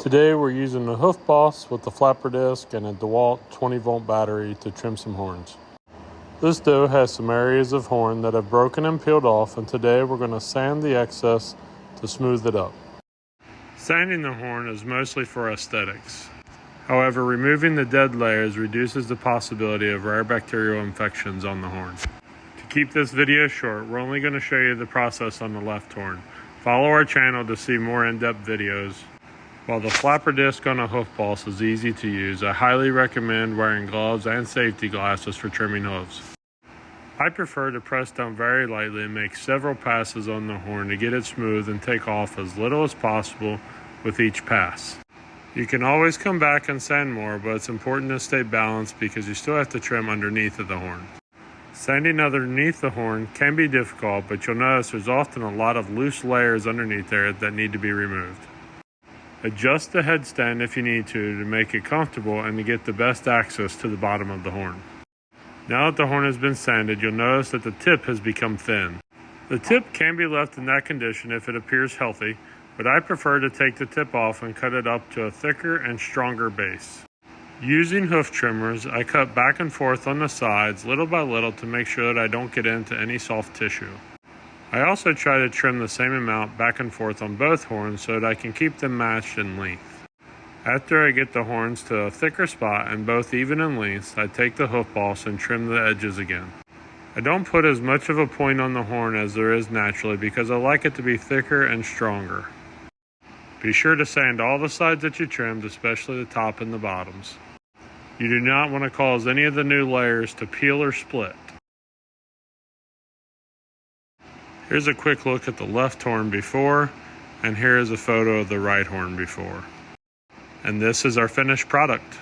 Today we're using the Hoof Boss with the flapper disc and a DeWalt 20-volt battery to trim some horns. This doe has some areas of horn that have broken and peeled off, and today we're going to sand the excess to smooth it up. Sanding the horn is mostly for aesthetics. However, removing the dead layers reduces the possibility of rare bacterial infections on the horn. To keep this video short, we're only going to show you the process on the left horn. Follow our channel to see more in-depth videos. While the flapper disc on a Hoof Boss is easy to use, I highly recommend wearing gloves and safety glasses for trimming hooves. I prefer to press down very lightly and make several passes on the horn to get it smooth and take off as little as possible with each pass. You can always come back and sand more, but it's important to stay balanced because you still have to trim underneath of the horn. Sanding underneath the horn can be difficult, but you'll notice there's often a lot of loose layers underneath there that need to be removed. Adjust the headstand if you need to make it comfortable and to get the best access to the bottom of the horn. Now that the horn has been sanded, you'll notice that the tip has become thin. The tip can be left in that condition if it appears healthy, but I prefer to take the tip off and cut it up to a thicker and stronger base. Using hoof trimmers, I cut back and forth on the sides little by little to make sure that I don't get into any soft tissue. I also try to trim the same amount back and forth on both horns so that I can keep them matched in length. After I get the horns to a thicker spot and both even in length, I take the Hoof Boss and trim the edges again. I don't put as much of a point on the horn as there is naturally because I like it to be thicker and stronger. Be sure to sand all the sides that you trimmed, especially the top and the bottoms. You do not want to cause any of the new layers to peel or split. Here's a quick look at the left horn before, and here is a photo of the right horn before. And this is our finished product.